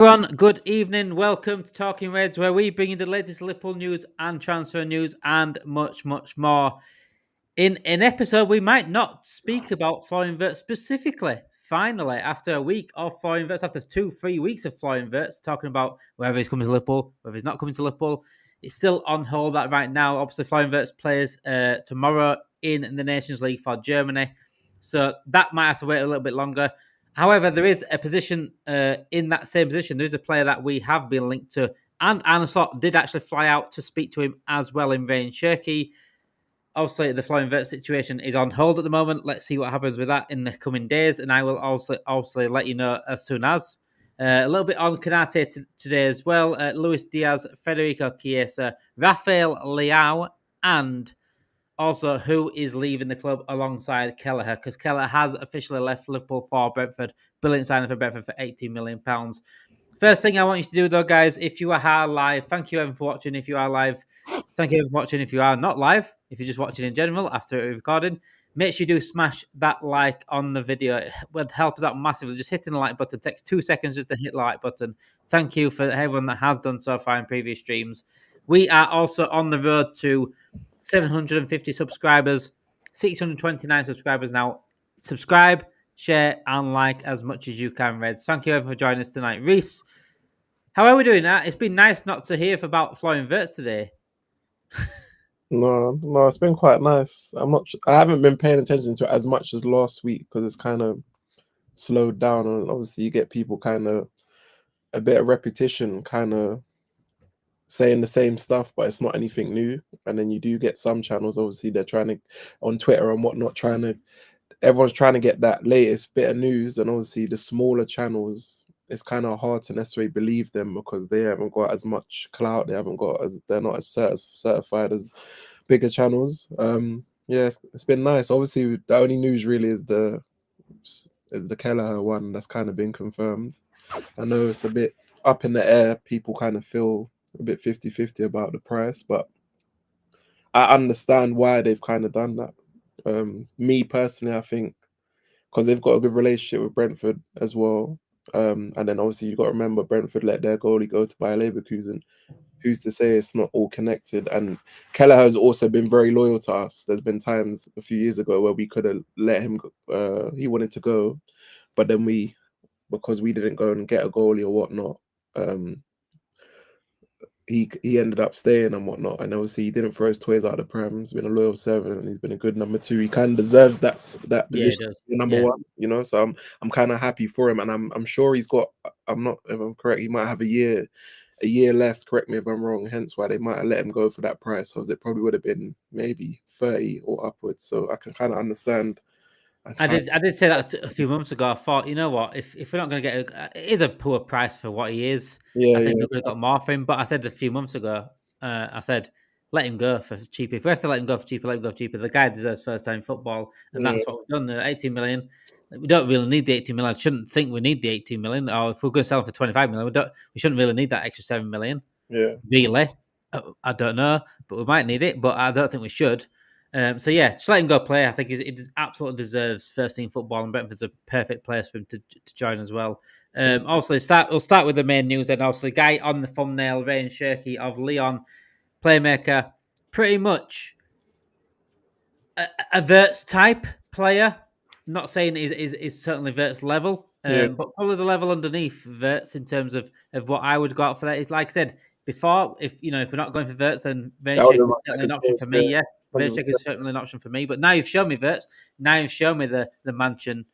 Everyone, good evening. Welcome to Talking Reds, where we bring you the latest Liverpool news and transfer news and much, much more. In an episode, we might not speak about Florian Wirtz specifically. Finally, after a week of Florian Wirtz, after 3 weeks of Florian Wirtz, talking about whether he's coming to Liverpool, whether he's not coming to Liverpool, it's still on hold that right now. Obviously, Florian Wirtz plays tomorrow in the Nations League for Germany, so that might have to wait a little bit longer. However, there is a position in that same position. There is a player that we have been linked to, and Arne Slot did actually fly out to speak to him as well in Rayan Cherki. Obviously, the Florian Wirtz situation is on hold at the moment. Let's see what happens with that in the coming days, and I will also let you know as soon as. A little bit on Canate today as well. Luis Diaz, Federico Chiesa, Rafael Leao, and also who is leaving the club alongside Kelleher, because Kelleher has officially left Liverpool for Brentford. Brilliant signing for Brentford for £18 million. First thing I want you to do, though, guys, if you are live, thank you everyone for watching. If you are live, thank you for watching. If you are not live, if you're just watching in general after recording, make sure you do smash that like on the video. It would help us out massively. Just hitting the like button. It takes 2 seconds just to hit the like button. Thank you for everyone that has done so far in previous streams. We are also on the road to 750 subscribers, 629 subscribers now. Subscribe, share, and like as much as you can, Reds. Thank you everyone for joining us tonight. Reese, how are we doing that? It's been nice not to hear about Florian Wirtz today. No, it's been quite nice. I haven't been paying attention to it as much as last week because it's kind of slowed down, and obviously you get people kind of a bit of repetition, kind of saying the same stuff, but it's not anything new. And then you do get some channels, obviously they're trying to, on Twitter and whatnot, everyone's trying to get that latest bit of news, and obviously the smaller channels, it's kind of hard to necessarily believe them because they haven't got as much clout. They're not as certified as bigger channels. Yeah, it's been nice. Obviously, the only news really is the Kelleher one that's kind of been confirmed. I know it's a bit up in the air. People kind of feel a bit 50-50 about the price, but I understand why they've kind of done that. Me personally, I think because they've got a good relationship with Brentford as well. And then obviously you've got to remember Brentford let their goalie go to Bayer Leverkusen. Who's to say it's not all connected? And Kelleher has also been very loyal to us. There's been times a few years ago where we could have let him go. He wanted to go, but then because we didn't go and get a goalie or whatnot, he ended up staying and whatnot. And obviously he didn't throw his toys out of the Prem. He's been a loyal servant and he's been a good number 2. He kind of deserves that position, number 1. You know, so I'm kind of happy for him, and I'm sure he's got. I'm not, if I'm correct, he might have a year left. Correct me if I'm wrong. Hence why they might have let him go for that price. So it probably would have been maybe 30 or upwards. So I can kind of understand. I did say that a few months ago. I thought, you know what, if we're not going to get it is a poor price for what he is. I think we could have got more for him. But I said a few months ago, I said, let him go for cheaper. If we have to let him go for cheaper, let him go for cheaper. The guy deserves first time football, and that's what we've done. 18 million. We don't really need the 18 million. I shouldn't think we need the 18 million. Or if we're going to sell him for 25 million, we shouldn't really need that extra 7 million. Yeah. Really? I don't know, but we might need it. But I don't think we should. So yeah, just let him go play. I think it absolutely deserves first team football, and Brentford's a perfect place for him to join as well. Also, we'll start with the main news, and also the guy on the thumbnail, Rayan Cherki of Lyon, playmaker, pretty much a Wirtz type player. Not saying is certainly Wirtz level, but probably the level underneath Wirtz in terms of what I would go out for. That is, like I said before, if we're not going for Wirtz, then Rayan Cherki is certainly an option for me. Yeah. Wirtz is certainly an option for me, but now you've shown me Wirtz. Now you've shown me the mansion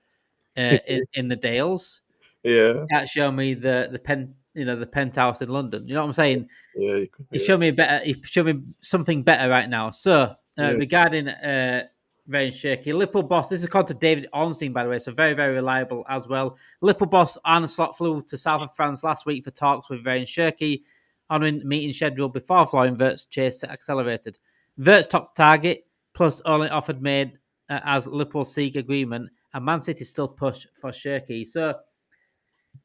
in the Dales. Yeah, That show me the penthouse in London. You know what I'm saying? Yeah. He showed me better. He showed me something better right now. So regarding Rayan Cherki, Liverpool boss. This is called to David Ornstein, by the way. So very, very reliable as well. Liverpool boss Arne Slot flew to south of France last week for talks with Rayan Cherki, honouring meeting schedule before Florian Wirtz chase accelerated. Wirtz top target, plus only offered made as Liverpool seek agreement, and Man City still push for Cherki. So,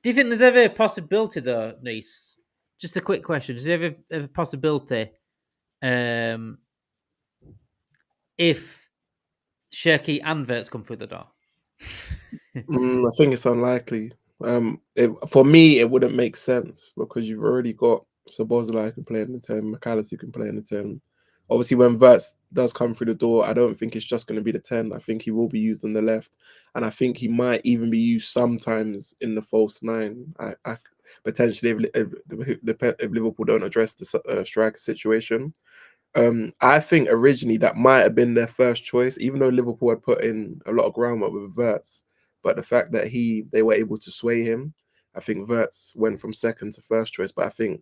do you think there's ever a possibility, though, Nice? Just a quick question. Is there ever a possibility if Cherki and Wirtz come through the door? I think it's unlikely. For me, it wouldn't make sense because you've already got Szoboszlai who can play in the 10, McAllister who can play in the 10. Obviously, when Wirtz does come through the door, I don't think it's just going to be the 10. I think he will be used on the left, and I think he might even be used sometimes in the false 9. I potentially, if Liverpool don't address the striker situation. I think originally that might have been their first choice, even though Liverpool had put in a lot of groundwork with Wirtz. But the fact that they were able to sway him, I think Wirtz went from second to first choice. But I think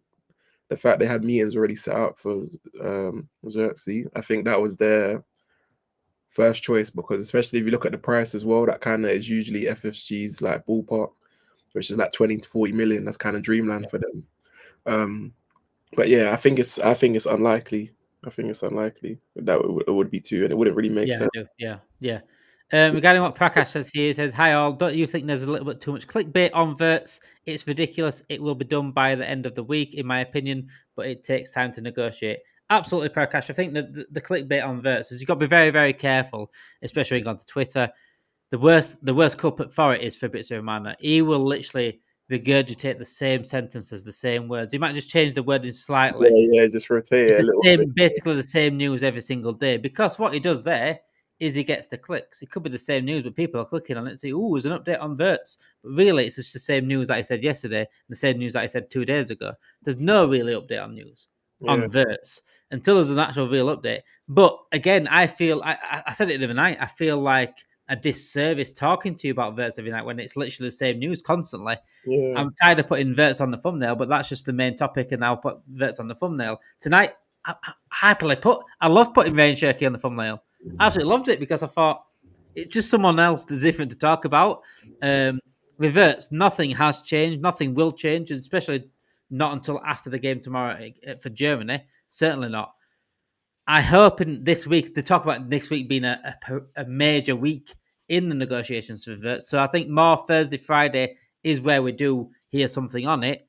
the fact they had meetings already set up for Xerxes, I think that was their first choice, because especially if you look at the price as well, that kind of is usually FFG's like ballpark, which is like 20 to 40 million. That's kind of dreamland for them. But yeah, I think it's unlikely. I think it's unlikely that it would be two, and it wouldn't really make sense. Yeah. Regarding what Prakash says here, he says, "Hi all, don't you think there's a little bit too much clickbait on Wirtz? It's ridiculous. It will be done by the end of the week, in my opinion, but it takes time to negotiate." Absolutely, Prakash. I think that the clickbait on Wirtz is you've got to be very, very careful, especially when you go onto Twitter. The worst culprit for it is Fabrizio Romano. He will literally regurgitate the same sentences, the same words. He might just change the wording slightly. Yeah, just rotate it a little bit. Basically the same news every single day, because what he does there is he gets the clicks. It could be the same news, but people are clicking on it and say, "Oh, there's an update on Wirtz." But really, it's just the same news that I said yesterday, and the same news that I said 2 days ago. There's no really update on news on Wirtz until there's an actual real update. But again, I feel I said it the other night. I feel like a disservice talking to you about Wirtz every night when it's literally the same news constantly. Yeah. I'm tired of putting Wirtz on the thumbnail, but that's just the main topic, and I'll put Wirtz on the thumbnail tonight. I love putting Rayan Cherki on the thumbnail. I absolutely loved it because I thought it's just someone else that's different to talk about. With Wirtz, nothing has changed, nothing will change, especially not until after the game tomorrow for Germany. Certainly not. I hope in this week, they talk about next week being a major week in the negotiations for Wirtz. So I think more Thursday, Friday is where we do hear something on it.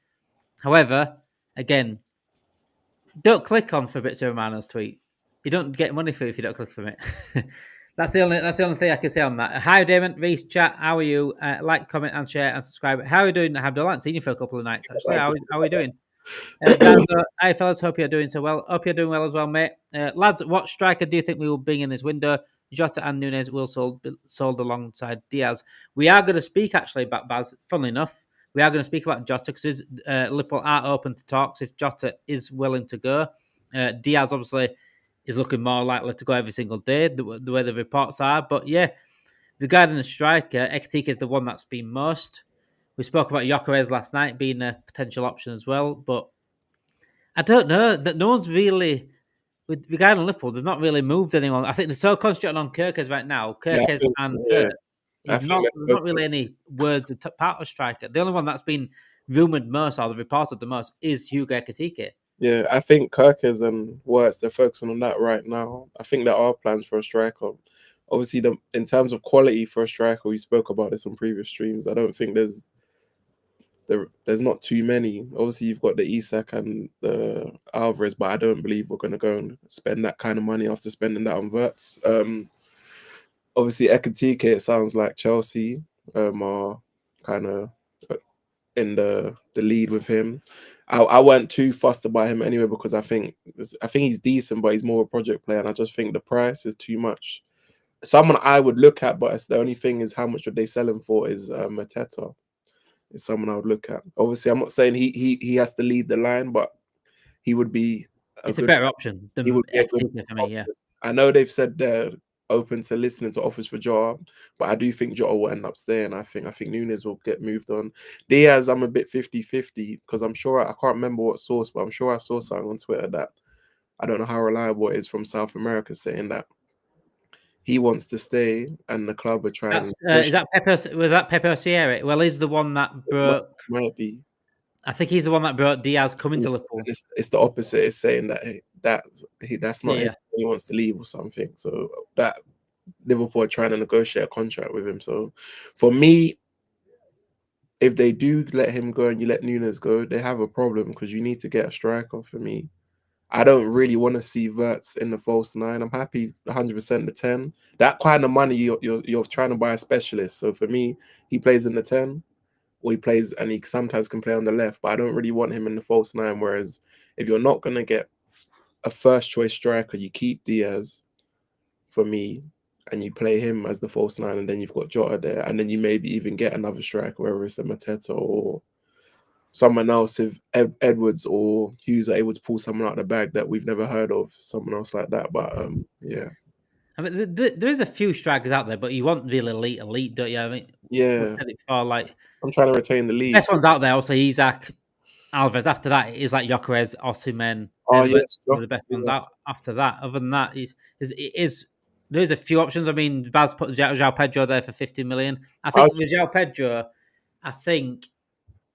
However, again, don't click on Fabrizio Romano's tweet. You don't get money for it if you don't click from it. That's the only thing I can say on that. Hi, Damon, Reese, chat. How are you? Like, comment, and share, and subscribe. How are you doing? I haven't seen you for a couple of nights actually. How are you doing? Hi, fellas. Hope you're doing so well. Hope you're doing well as well, mate. Lads, what striker do you think we will bring in this window? Jota and Nunez will sold alongside Diaz. We are going to speak actually about Baz. Funnily enough, we are going to speak about Jota because Liverpool are open to talks if Jota is willing to go. Diaz obviously is looking more likely to go every single day, the way the reports are. But yeah, regarding the striker, Ekatike is the one that's been most. We spoke about Kirkerz last night being a potential option as well, but I don't know that no one's really, regarding Liverpool, they've not really moved anyone. I think they're so concentrated on Kirkerz right now. Kirkerz and Wirtz. There's not really any words part of striker. The only one that's been rumoured most or reported the most is Hugo Ekatike. Yeah, I think Kirkerz and Wirtz, they're focusing on that right now. I think there are plans for a striker. Obviously, in terms of quality for a striker, we spoke about this on previous streams. I don't think there's not too many. Obviously, you've got the Isak and the Alvarez, but I don't believe we're going to go and spend that kind of money after spending that on Wirtz. Obviously, Ekatike, it sounds like Chelsea are kind of in the lead with him. I weren't too fussed about him anyway because I think he's decent, but he's more a project player, and I just think the price is too much. Someone I would look at, but it's the only thing is how much would they sell him for is Mateta. Is someone I would look at. Obviously, I'm not saying he has to lead the line, but he would be a better option than Ekatike for me. Yeah, I know they've said they're open to listening to offers for Jota, but I do think Jota will end up staying. I think Nunez will get moved on. Diaz, I'm a bit 50-50 because I can't remember what source, but I'm sure I saw something on Twitter that I don't know how reliable it is from South America saying that he wants to stay and the club are trying. Was that Pepe Sierra? Well, he's the one that broke. Might be. I think he's the one that brought Diaz coming to Liverpool. It's the opposite. It's saying that's not him. He wants to leave or something. So that Liverpool are trying to negotiate a contract with him. So for me, if they do let him go and you let Nunez go, they have a problem because you need to get a striker. For me, I don't really want to see Wirtz in the false 9. I'm happy 100% the 10. That kind of money you're trying to buy a specialist. So for me, he plays in the 10. or he plays and he sometimes can play on the left. But I don't really want him in the false nine. Whereas if you're not gonna get a first choice striker, you keep Diaz for me, and you play him as the false nine, and then you've got Jota there, and then you maybe even get another striker, whether it's a Mateta or someone else. If Edwards or Hughes are able to pull someone out of the bag that we've never heard of, someone else like that. But yeah. I mean, there is a few strikers out there, but you want the elite, don't you? I mean, we've Yeah, said it before, like I'm trying to retain the league. best ones out there. Also, Isaac, Alvarez. After that, is like Gyökeres, Osimhen, Oh Edwards. yes, Some of the best ones out. After that, other than that, there's a few options. I mean, Baz put João Pedro there for 50 million. I think with João Pedro, I think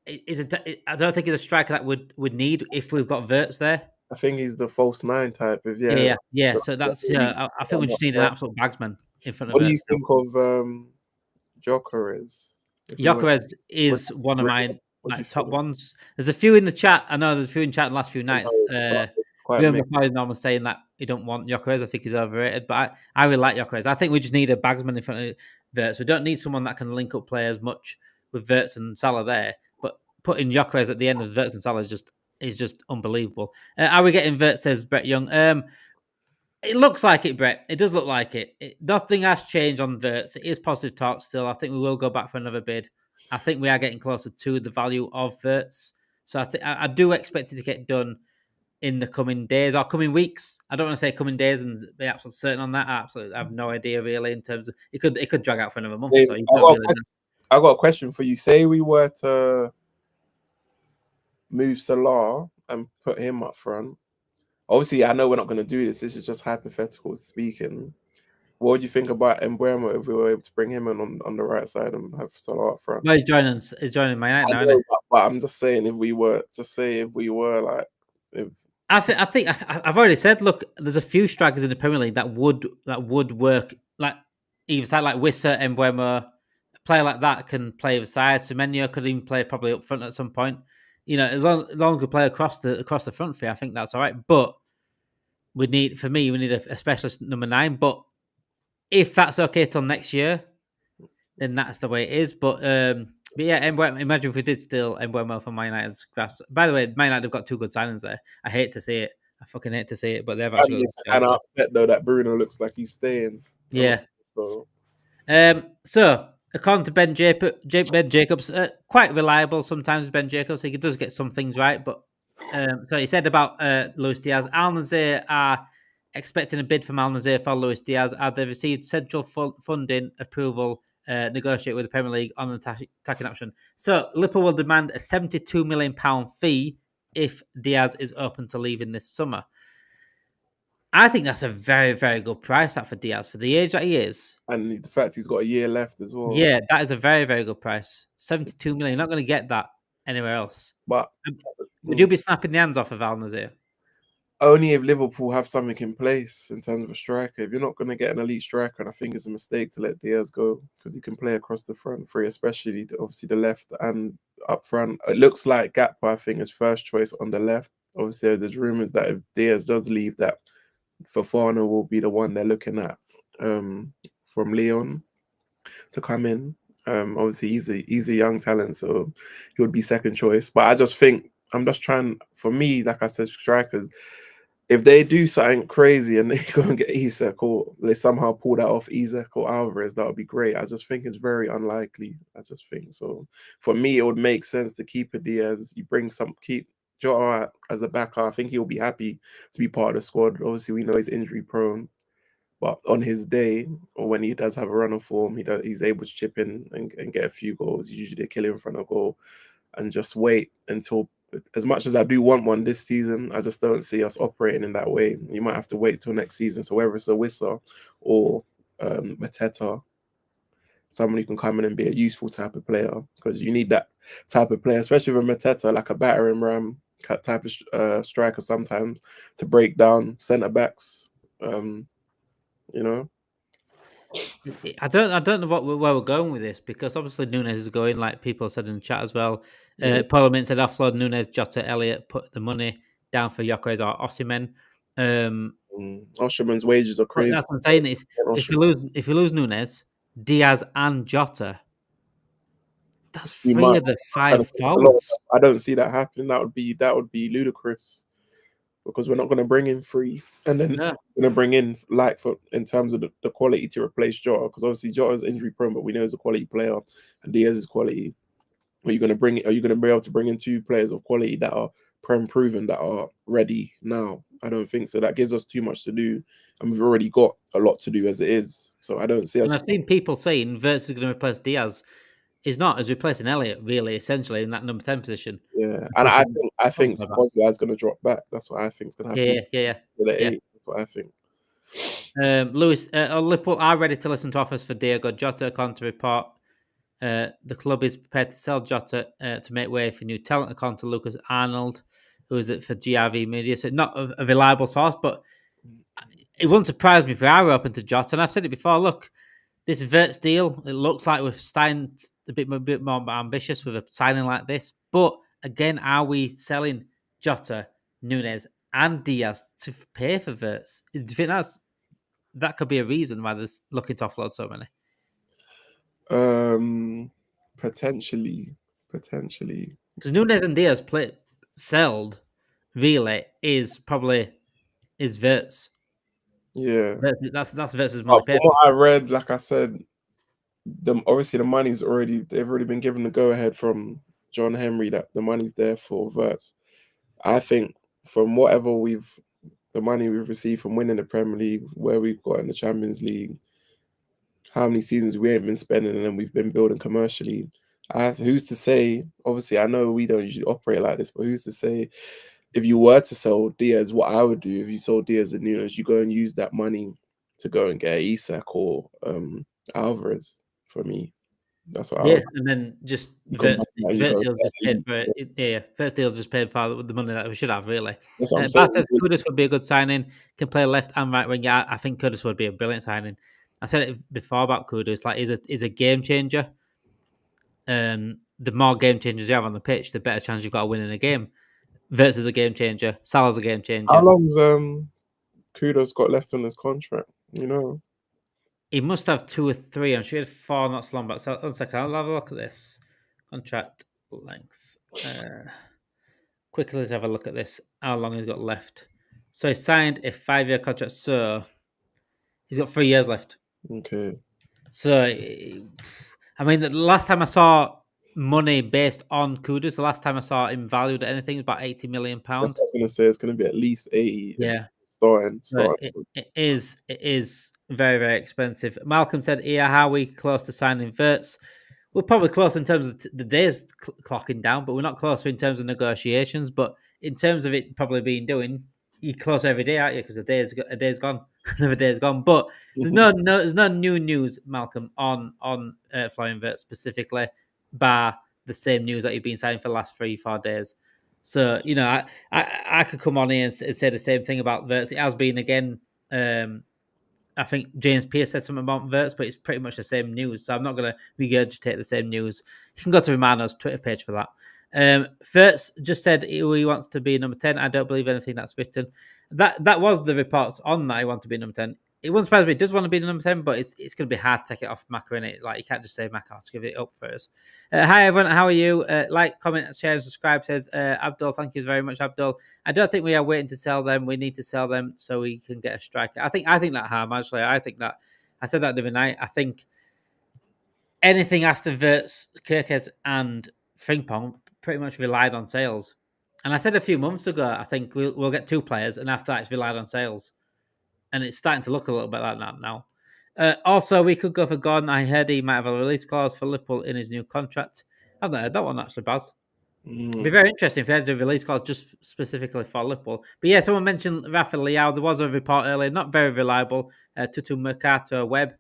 I don't think he's a striker that would need if we've got Wirtz there. I think he's the false nine type. Yeah. So that's I think we just need an absolute bagsman in front of What do you Wirtz now. think of Gyökeres? Gyökeres is one of my top ones. There's a few in the chat. I know there's a few in chat in the last few nights. Real McCoy is normally saying that he don't want Gyökeres. I think he's overrated, but I really like Gyökeres. I think we just need a bagsman in front of Wirtz. We don't need someone that can link up players much with Wirtz and Salah there, but putting Gyökeres at the end of Wirtz and Salah is just unbelievable. Are we getting Wirtz, says Brett Young? It looks like it, Brett. It does look like it. Nothing has changed on Wirtz. It is positive talk still. I think we will go back for another bid. I think we are getting closer to the value of Wirtz. So I do expect it to get done in the coming days or coming weeks. I don't want to say coming days and be absolutely certain on that. I have no idea really in terms of it could drag out for another month or so. I got a question for you. Say we were to move Salah and put him up front. Obviously, I know we're not going to do this. This is just hypothetical speaking. What would you think about Ibrahima if we were able to bring him in on the right side and have Salah up front? Well, he's joining Man United now, isn't he? But I'm just saying, if we were like, I think I've already said. Look, there's a few strikers in the Premier League that would work. Like either side, like Wissa, Mbeumo, a player like that can play the side. Semenyo could even play probably up front at some point. You know, as long as we play across the front for you, I think that's all right. But we need a specialist number 9. But if that's okay till next year, then that's the way it is. But yeah, Mbeumo, imagine if we did steal Mbeumo from Man United's grasp. By the way, Man United have got 2 good signings there. I hate to see it. I fucking hate to see it, but they've actually. I'm just kind of upset though that Bruno looks like he's staying. Yeah. So according to Ben Jacobs, quite reliable sometimes. Ben Jacobs, he does get some things right, but so he said about Luis Diaz, Al Nassr are expecting a bid from Al Nassr for Luis Diaz. They received central funding approval. Negotiate with the Premier League on an attacking option. So Liverpool will demand a £72 million fee if Diaz is open to leaving this summer. I think that's a very, very good price for Diaz for the age that he is. And the fact he's got a year left as well. Yeah, that is a very, very good price. 72 million. You're not going to get that anywhere else. But would you be snapping the hands off of Al Nassr? Only if Liverpool have something in place in terms of a striker. If you're not going to get an elite striker, and I think it's a mistake to let Diaz go because he can play across the front three, especially obviously the left and up front. It looks like Gakpo, I think, is first choice on the left. Obviously, there's rumours that if Diaz does leave, that Fofana will be the one they're looking at from Lyon to come in. Obviously, he's a young talent, so he would be second choice. But I just think I'm just trying. For me, like I said, strikers. If they do something crazy and they go and get Isak or they somehow pull that off Isak or Alvarez, that would be great. I just think it's very unlikely. I just think so. For me, it would make sense to keep a Diaz. You keep Jota as a backer. I think he'll be happy to be part of the squad. Obviously, we know he's injury prone, but on his day or when he does have a run of form, he's able to chip in and get a few goals. Usually, they kill him in front of goal and just wait until. As much as I do want one this season, I just don't see us operating in that way. You might have to wait till next season. So whether it's a Wissa or Mateta, someone who can come in and be a useful type of player, because you need that type of player, especially with Mateta, like a battering ram type of striker sometimes to break down centre backs. You know. I don't know where we're going with this, because obviously Nunes is going, like people said in the chat as well. Parliament said offload Nunes, Jota, Elliott, put the money down for Gyökeres or Osimhen. Osimhen's wages are crazy. That's what I'm saying is if you lose Nunes, Diaz and Jota That's too 3 much. of the Kind 5 of a lot. forwards. I don't see that happening. That would be ludicrous because we're not going to bring in 3 and then No. going to bring in like for in terms of the quality to replace Jota, because obviously Jota is injury prone, but we know he's a quality player and Diaz is quality. Are you going to be able to bring in 2 players of quality that are prem proven, that are ready now? I don't think so. That gives us too much to do, and we've already got a lot to do as it is. So I don't see And us. I've seen people saying Wirtz is going to replace Diaz. He's not, as replacing Elliott, really, essentially, in that number 10 position. Yeah, and I think Szoboszlai's going to drop back. That's what I think is going to happen. With the 8, that's what I think. Lewis, Liverpool are ready to listen to offers for Diego Jota. According to report, the club is prepared to sell Jota to make way for new talent. According to Lucas Arnold, who is it for GRV Media, so not a reliable source, but it wouldn't surprise me if we are open to Jota. And I've said it before. Look, this Wirtz deal, it looks like we've signed a bit more ambitious with a signing like this. But again, are we selling Jota, Nunes, and Diaz to pay for Wirtz? Do you think that could be a reason why they're looking to offload so many? Potentially. Because Nunes and Diaz sold really is Wirtz. Yeah. That's Wirtz's money But from paper. what I read, like I said, obviously the money's they've already been given the go ahead from John Henry that the money's there for Wirtz. I think from the money we've received from winning the Premier League, where we've got in the Champions League, how many seasons we ain't been spending, and then we've been building commercially. Who's to say? Obviously, I know we don't usually operate like this, but who's to say if you were to sell Diaz, what I would do if you sold Diaz and Nunes, you go and use that money to go and get Isak or Alvarez for me. That's what I would. And then just You come back now, you go, Wirtz just paid for it. Yeah, Wirtz just paid for the money that we should have, really. that's what I'm Bart saying. says Kudus would be a good signing. Can play left and right wing. Yeah, I think Kudus would be a brilliant signing. I said it before about Kudus. Like, he's a game changer. The more game changers you have on the pitch, the better chance you've got of winning a game. Wirtz is a game changer. Salah's a game changer. How long's Kudos got left on his contract? You know, He must have 2 or 3. I'm sure he had 4 not so long back. So, 1 second, I'll have a look at this. Contract length. Quickly, let's have a look at this. How long he's got left. So, he signed a 5-year contract. So, he's got 3 years left. okay. So, I mean, the last time I saw money based on Kudus, the last time I saw him valued at anything was about £80 million. That's what I was going to say. It's going to be at least 80. Yeah. Starting. It is very, very expensive. Malcolm said, "Yeah, how are we close to signing Wirtz? We're probably close in terms of the days clocking down, but we're not closer in terms of negotiations. But in terms of it probably being doing, you're close every day, aren't you? Because a day's gone, another day's gone. But there's no new news, Malcolm, on Florian Wirtz specifically, bar the same news that you've been saying for the last 3-4 days. So, you know, I could come on here and say the same thing about Wirtz. It has been again. I think James Pearce said something about Wirtz, but it's pretty much the same news. So I'm not going to regurgitate the same news. You can go to Romano's Twitter page for that. Wirtz just said he wants to be number 10. I don't believe anything that's written. That was the reports on that he wants to be number 10. It wouldn't surprise me. He does want to be the number 10, but it's going to be hard to take it off Maka, innit? Like, you can't just say Maka, to give it up for us. Hi, everyone. How are you? Like, comment, share, and subscribe, says Abdul. Thank you very much, Abdul. I don't think we are waiting to sell them. We need to sell them so we can get a striker. I think that harm, actually. I think that. I said that the other night. I think anything after Wirtz, Kirkerz, and Frimpong pretty much relied on sales. And I said a few months ago, I think we'll get 2 players, and after that, it's relied on sales. And it's starting to look a little bit like that now. Also, we could go for Gordon. I heard he might have a release clause for Liverpool in his new contract. I've not heard that one, actually, Baz. It'd be very interesting if he had a release clause just specifically for Liverpool. But yeah, someone mentioned Rafa Leao. There was a report earlier, not very reliable. Tutu Mercato Web,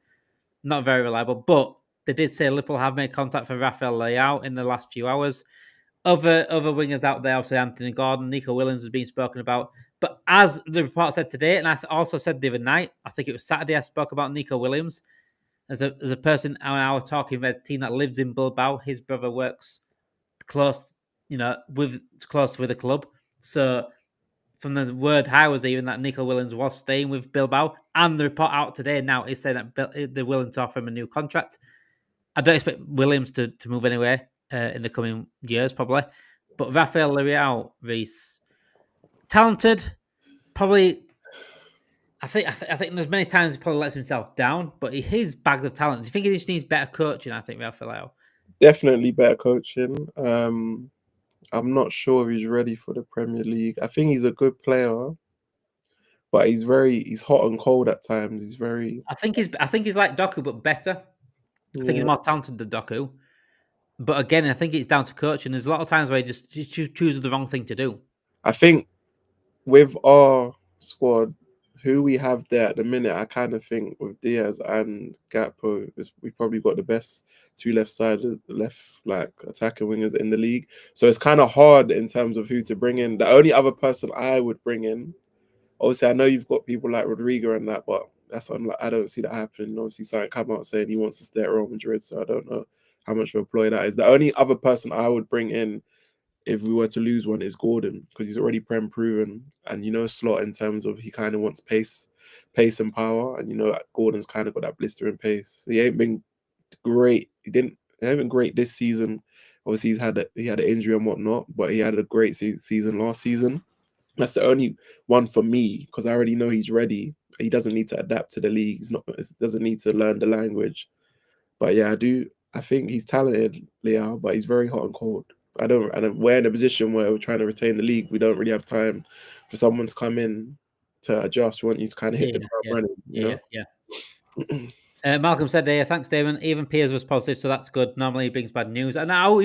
not very reliable. But they did say Liverpool have made contact for Rafael Leao in the last few hours. Other wingers out there, obviously Anthony Gordon, Nico Williams has been spoken about. But as the report said today, and I also said the other night, I think it was Saturday, I spoke about Nico Williams as a person on our Talking Reds team that lives in Bilbao. His brother works close with the club. So from the word I was even that Nico Williams was staying with Bilbao, and the report out today now is saying that they're willing to offer him a new contract. I don't expect Williams to move anywhere. in the coming years, probably. But Rafael Leao, Reece, talented, probably. I think there's many times he probably lets himself down, but he's bagged of talent. Do you think he just needs better coaching? I think Rafael Leao. Definitely better coaching. I'm not sure if he's ready for the Premier League. I think he's a good player, but he's hot and cold at times. He's very I think he's like Doku, but better. I think he's yeah. more talented than Doku. But again, I think it's down to coaching. There's a lot of times where he just chooses the wrong thing to do. I think with our squad, who we have there at the minute, I kind of think with Diaz and Gakpo, we probably got the best two left like attacking wingers in the league. So it's kind of hard in terms of who to bring in. The only other person I would bring in, obviously, I know you've got people like Rodrigo and that, but that's unlike, I don't see that happening. Obviously, Saint come out saying he wants to stay at Real Madrid, so I don't know how much of a ploy that is. The only other person I would bring in if we were to lose one is Gordon, because he's already prem proven, and Slot in terms of he kind of wants pace and power, and Gordon's kind of got that blistering pace. He ain't been great. He ain't been great this season. Obviously, he had an injury and whatnot, but he had a great season last season. That's the only one for me, because I already know he's ready. He doesn't need to adapt to the league. Doesn't need to learn the language. But yeah, I think he's talented, Liao, but he's very hot and cold. We're in a position where we're trying to retain the league. We don't really have time for someone to come in to adjust. We want you to kind of hit the ground running, Yeah. Malcolm said there, thanks, Damon. Even Piers was positive, so that's good. Normally he brings bad news. And now,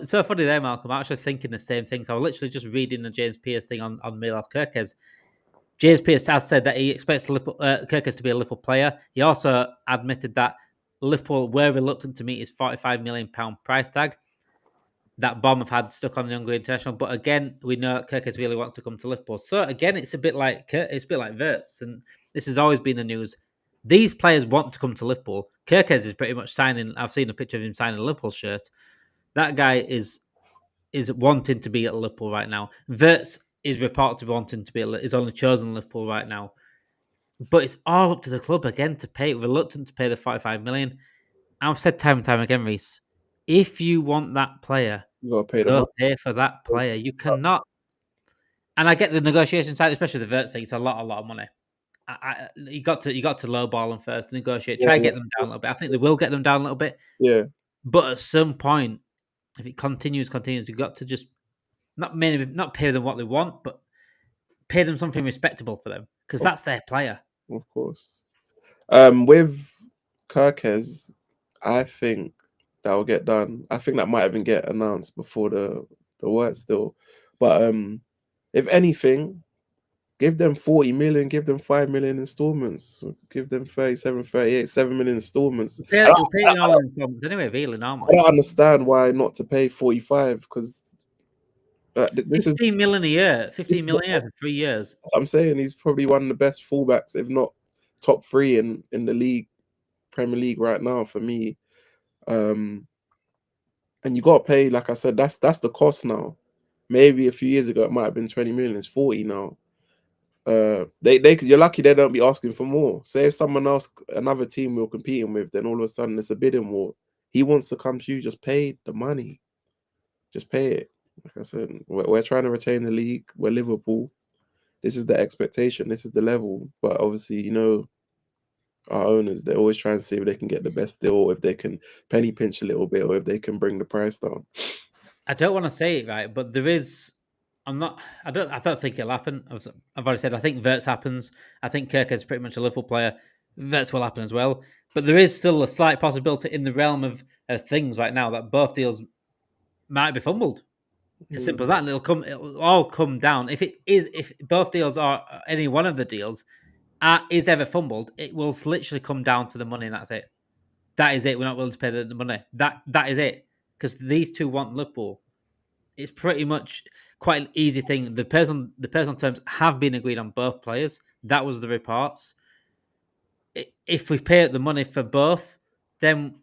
so funny there, Malcolm. I'm actually thinking the same thing. So I was literally just reading the James Piers thing on Milos Kerkez. James Piers has said that he expects Kirkerz to be a Liverpool player. He also admitted that Liverpool were reluctant to meet his £45 million price tag that Bomb have had stuck on the Hungary international. But again, we know Kirkerz really wants to come to Liverpool. So again, it's a bit like Wirtz, and this has always been the news. These players want to come to Liverpool. Kirkerz is pretty much signing. I've seen a picture of him signing a Liverpool shirt. That guy is wanting to be at Liverpool right now. Wirtz is reported to be wanting to be is only chosen Liverpool right now. But it's all up to the club again to pay. Reluctant to pay the 45 million. I've said time and time again, Reece, if you want that player, you gotta pay the go money. pay for that player. You cannot. And I get the negotiation side, especially the Wirtz thing. It's a lot of money. You got to lowball them first, negotiate, try to get them down a little bit. I think they will get them down a little bit. Yeah. But at some point, if it continues, you've got to just not pay them what they want, but pay them something respectable for them, because that's their player. Of course. With Kirkerz, I think that will get done. I think that might even get announced before the work still. But if anything, give them 40 million, give them 5 million installments, give them 37, 38, 7 million installments. You're paying all in installments anyway, really, normally. I don't understand why not to pay 45, because this 15 million a year, 15 million a year for 3 years. I'm saying he's probably one of the best fullbacks, if not top 3 in the league, Premier League right now for me. And you got to pay, like I said, that's the cost now. Maybe a few years ago it might have been 20 million. It's 40 now. You're lucky they don't be asking for more. Say if someone else, another team we're competing with, then all of a sudden it's a bidding war. He wants to come to you, just pay the money. Just pay it. Like I said, we're trying to retain the league. We're Liverpool. This is the expectation. This is the level. But obviously, our owners, they're always trying to see if they can get the best deal, or if they can penny pinch a little bit, or if they can bring the price down. I don't want to say it right, but there is. I don't think it'll happen. I've already said I think Wirtz happens. I think Kirkerz is pretty much a Liverpool player. Wirtz will happen as well. But there is still a slight possibility in the realm of things right now that both deals might be fumbled. As simple as that, and it'll all come down. If both deals are any one of the deals is ever fumbled, it will literally come down to the money, and that's it. That is it. We're not willing to pay the money. That is it. Because these two want Liverpool. It's pretty much quite an easy thing. The personal terms have been agreed on both players. That was the reports. If we pay the money for both, then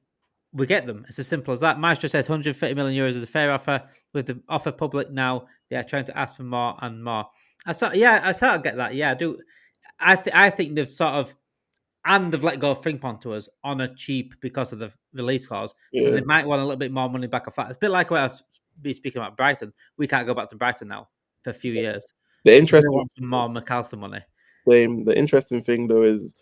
we get them. It's as simple as that. Maestro says 130 million euros is a fair offer. With the offer public now, they are trying to ask for more and more. I sort of get that. Yeah, I do. I think they've sort of and they've let go of Frimpong to us on a cheap because of the release clause. So Yeah. they might want a little bit more money back off that. It's a bit like what I was speaking about Brighton. We can't go back to Brighton now for a few years The because they interesting want some more McAllister money. the interesting thing though is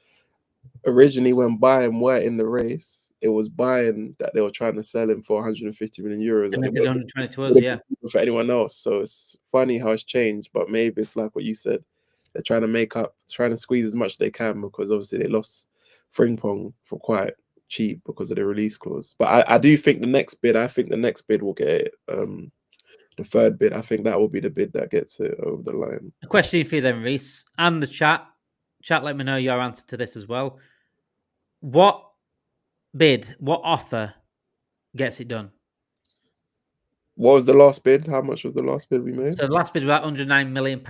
originally when Bayern were in the race, it was Bayern that they were trying to sell him for 150 million euros. And And they it did 120 to us, wouldn't yeah. be cheaper for anyone else. So it's funny how it's changed, but maybe it's like what you said. They're trying to make up, trying to squeeze as much as they can because obviously they lost Frimpong for quite cheap because of the release clause. But I do think the next bid, will get it. The third bid, I think that will be the bid that gets it over the line. A question for you then, Reese, and the chat. Chat, let me know your answer to this as well. What offer gets it done? What was the last bid? How much was the last bid we made? So the last bid was about £109 million.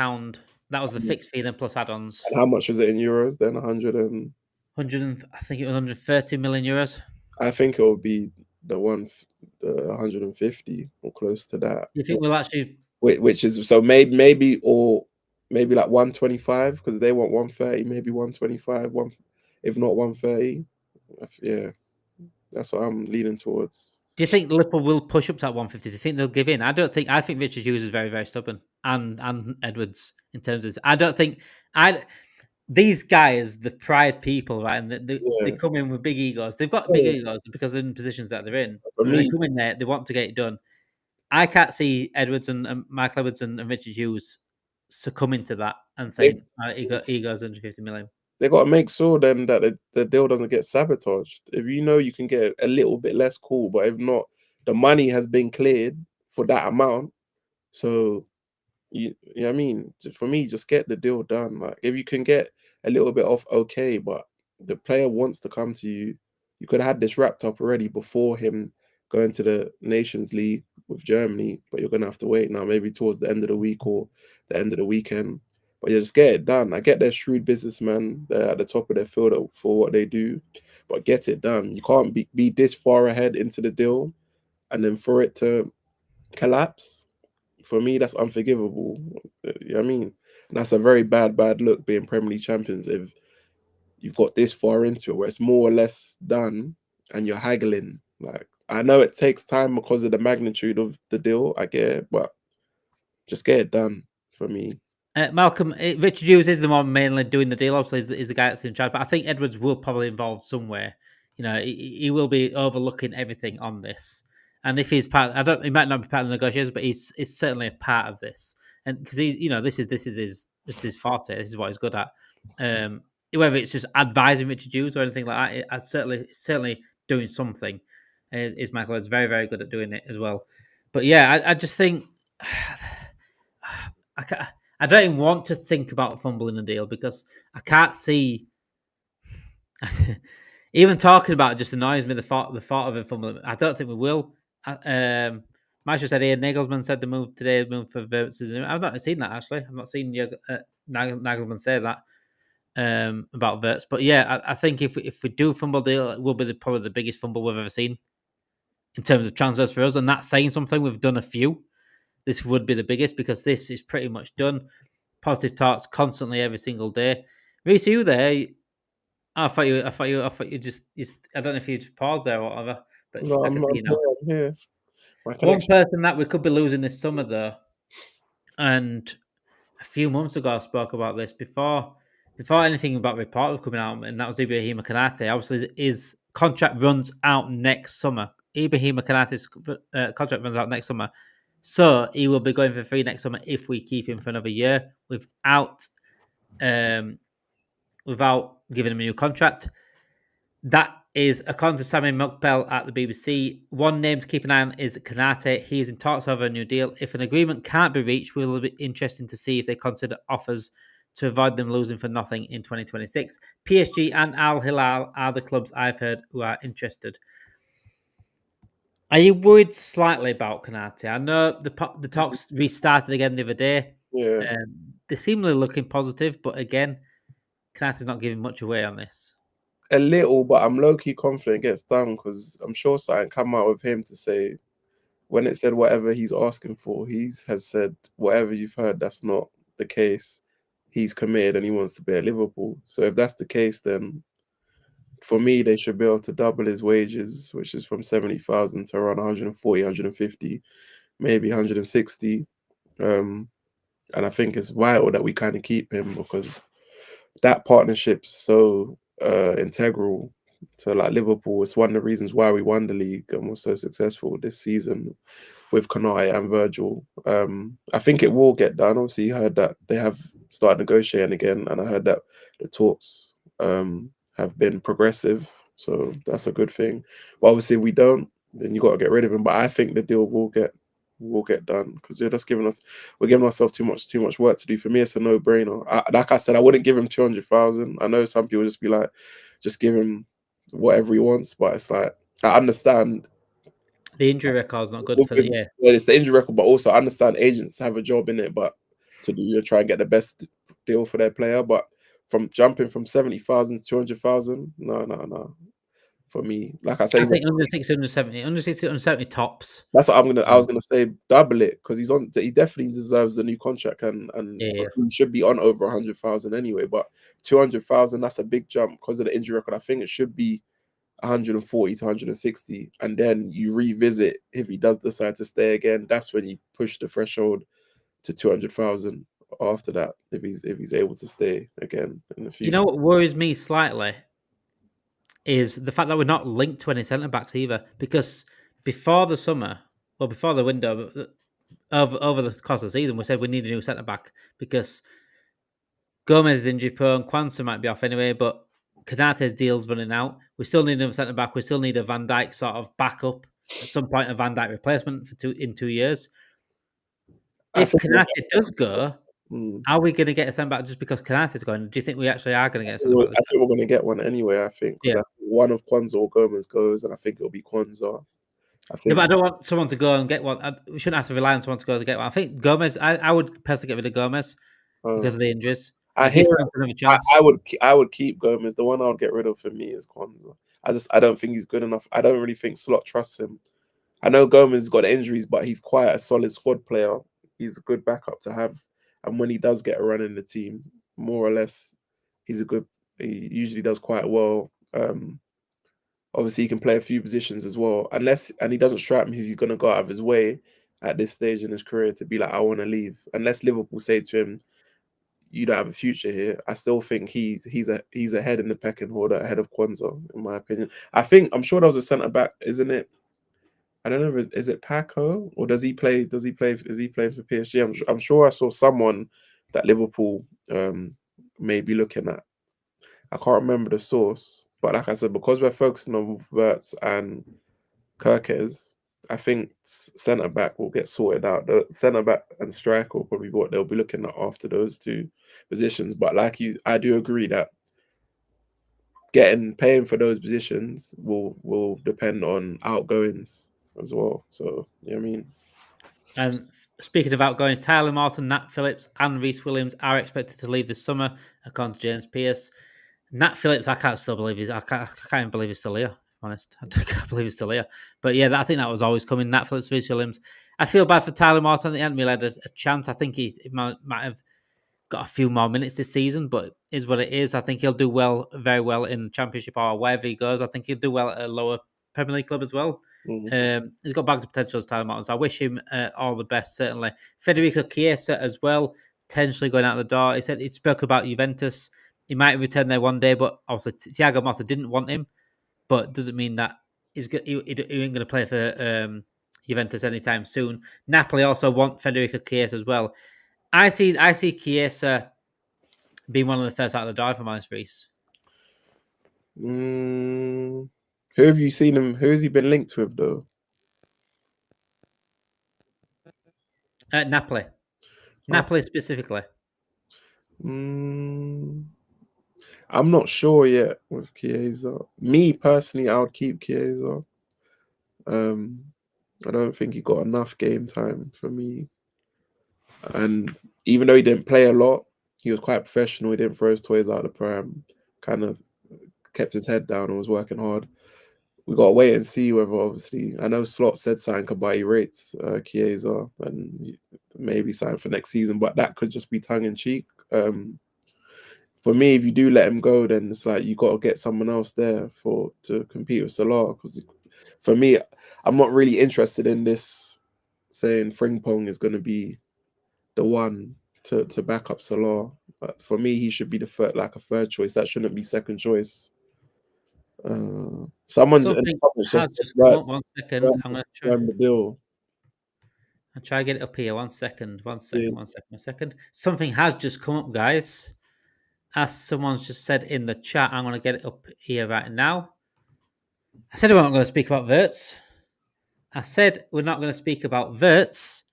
That was the fixed fee then plus add-ons. And how much was it in euros then? 100 and 100, I think it was 130 million euros. I think it will be the 150 or close to that. You think we'll actually? Which is so maybe like 125 because they want 130, maybe 125, if not 130. Yeah, that's what I'm leaning towards. Do you think Liverpool will push up to that 150? Do you think they'll give in? I don't think. I think Richard Hughes is very, very stubborn, and Edwards in terms of this. I don't think. These guys, the pride people, right? And they Yeah, come in with big egos. They've got big yeah. egos because they're in positions that they're in. For And they me, come in there, they want to get it done. I can't see Edwards and Michael Edwards and Richard Hughes succumbing to that and they saying, egos 150 million. they got to make sure then that the deal doesn't get sabotaged. If you know you can get a little bit less, cool. But if not, the money has been cleared for that amount. So you know what I mean? For me, just get the deal done. Like if you can get a little bit off, okay, but the player wants to come to you. You could have had this wrapped up already before him going to the Nations League with Germany, but you're gonna have to wait now, maybe towards the end of the week or the end of the weekend. But you just get it done. I get they're shrewd businessmen, they're at the top of their field for what they do, but get it done. You can't be this far ahead into the deal and then for it to collapse. For me, that's unforgivable. You know what I mean? And that's a very bad look being Premier League champions if you've got this far into it where it's more or less done and you're haggling. Like, I know it takes time because of the magnitude of the deal, I get it, but just get it done for me. Malcolm, Richard Hughes is the one mainly doing the deal. Obviously, is the guy that's in charge. But I think Edwards will probably involve somewhere. You know, he will be overlooking everything on this. And if he's part, he might not be part of the negotiations, but he's certainly a part of this. And because this is his forte. This is what he's good at. Whether it's just advising Richard Hughes or anything like that, I certainly doing something. Is Michael Edwards very, very good at doing it as well. But yeah, I just think. I don't even want to think about fumbling a deal because I can't see. Even talking about it just annoys me. The thought of it fumbling. I don't think we will. Marsha said here. Nagelsmann said the move today. Move for Wirtz. I've not seen that actually. I've not seen Nagelsmann say that about Wirtz. But yeah, I think if we do fumble deal, it will be probably the biggest fumble we've ever seen in terms of transfers for us, and that's saying something. We've done a few. This would be the biggest because this is pretty much done. Positive talks constantly every single day. Reese, you there? I thought you just. I don't know if you just paused there or whatever, but No, I can see you now. I'm here. My One connection. person that we could be losing this summer, though, and a few months ago I spoke about this before anything about report was coming out, and that was Ibrahima Konate. Obviously, his contract runs out next summer. Ibrahima Konate's contract runs out next summer. So he will be going for free next summer if we keep him for another year without giving him a new contract. That is according to Sami Mukbel at the BBC. One name to keep an eye on is Canate. He is in talks over a new deal. If an agreement can't be reached, it will be interesting to see if they consider offers to avoid them losing for nothing in 2026. PSG and Al Hilal are the clubs I've heard who are interested. Are you worried slightly about Canate? I know the talks restarted again the other day. Yeah, They seemingly looking positive, but again, Canate's not giving much away on this. a little, but I'm low key confident it gets done because I'm sure something come out with him to say when it said whatever he's asking for, has said whatever you've heard, that's not the case. He's committed and he wants to be at Liverpool. So if that's the case, then for me, they should be able to double his wages, which is from 70,000 to around 140, 150, maybe 160. And I think it's vital that we kind of keep him because that partnership's so integral to like Liverpool. It's one of the reasons why we won the league and were so successful this season with Canate and Virgil. I think it will get done. Obviously, you heard that they have started negotiating again, and I heard that the talks have been progressive, so that's a good thing. But obviously, if we don't, then you got to get rid of him. But I think the deal will get done because you're just we're giving ourselves too much work to do. For me, it's a no-brainer. Like I said, I wouldn't give him 200,000. I know some people just be like, just give him whatever he wants, but it's like I understand the injury record's not good for the year. Yeah, it's the injury record, but also I understand agents have a job in it, but to try and get the best deal for their player. But from jumping from 70,000 to 200,000, no. For me, like I say, I think 160, 170 tops. That's what I was gonna say, double it because he definitely deserves the new contract and Yeah. he should be on over 100,000 anyway. But 200,000, that's a big jump because of the injury record. I think it should be 140 to 160, and then you revisit if he does decide to stay again. That's when you push the threshold to 200,000. After that, if he's able to stay again in the future. You know what worries me slightly is the fact that we're not linked to any centre backs either. Because before the summer, or before the window, over the course of the season, we said we need a new centre back because Gomez is injury prone. Kwanzaa might be off anyway, but Canate's deal's running out. We still need another centre back. We still need a Van Dijk sort of backup at some point, a Van Dijk replacement in 2 years. If Canate does go, are we going to get a centre back just because Canate's going? Do you think we actually are going to get a centre back? I think we're going to get one anyway. I think because one of Kwanzaa or Gomez goes, and I think it'll be Kwanzaa. Yeah, but I don't want someone to go and get one. We shouldn't have to rely on someone to go to get one. I think Gomez. I would personally get rid of Gomez because of the injuries. I would keep Gomez. The one I would get rid of for me is Kwanzaa. I don't think he's good enough. I don't really think Slot trusts him. I know Gomez has got injuries, but he's quite a solid squad player. He's a good backup to have. And when he does get a run in the team, more or less, he usually does quite well. Obviously, he can play a few positions as well. And he doesn't strike me as he's going to go out of his way at this stage in his career to be like, I want to leave. Unless Liverpool say to him, you don't have a future here. I still think he's ahead in the pecking order, ahead of Kwanzaa, in my opinion. I'm sure there was a centre back, isn't it? I don't know. Is it Paco or does he play? Is he playing for PSG? I'm sure I saw someone that Liverpool may be looking at. I can't remember the source, but like I said, because we're focusing on Wirtz and Kirkerz, I think centre back will get sorted out. The centre back and striker will probably be what they'll be looking at after those two positions. But I do agree that paying for those positions will depend on outgoings as well. So, you know what I mean? And speaking of outgoings, Tyler Morton, Nat Phillips, and Reece Williams are expected to leave this summer, according to James Pearce. Nat Phillips, I can't believe he's still here, if I'm honest. I can't believe he's still here. But yeah, I think that was always coming. Nat Phillips, Reece Williams. I feel bad for Tyler Morton. He hadn't really had a chance. I think he might have got a few more minutes this season, but it is what it is. I think he'll do very well in the Championship or wherever he goes. I think he'll do well at a lower Premier League club as well. He's got bags of potential as Tyler Morton, so I wish him all the best, certainly. Federico Chiesa as well, potentially going out the door. He said he spoke about Juventus. He might return there one day, but also Thiago Motta didn't want him, but doesn't mean that he ain't going to play for Juventus anytime soon. Napoli also want Federico Chiesa as well. I see Chiesa being one of the first out of the door, if I'm honest, Reece. Who have you seen him? Who has he been linked with, though? Napoli. Napoli specifically. I'm not sure yet with Chiesa. Me, personally, I would keep Chiesa. I don't think he got enough game time for me. And even though he didn't play a lot, he was quite professional. He didn't throw his toys out of the pram. Kind of kept his head down and was working hard. We got to wait and see whether, obviously, I know Slot said something about he rates Chiesa and maybe sign for next season, but that could just be tongue in cheek. for me, if you do let him go, then it's like you got to get someone else there to compete with Salah. Because for me, I'm not really interested in this saying Frimpong is going to be the one to back up Salah. But for me, he should be a third choice. That shouldn't be second choice. Someone's in the Something comments has just just said come up. Wirtz 1 second. I'm going to try. the deal. I'll try to get it up here. 1 second. 1 second. Yeah. 1 second. 1 second. Something has just come up, guys. As someone's just said in the chat, I'm going to get it up here right now. I said we're not going to speak about Wirtz. I said we're not going to speak about Wirtz.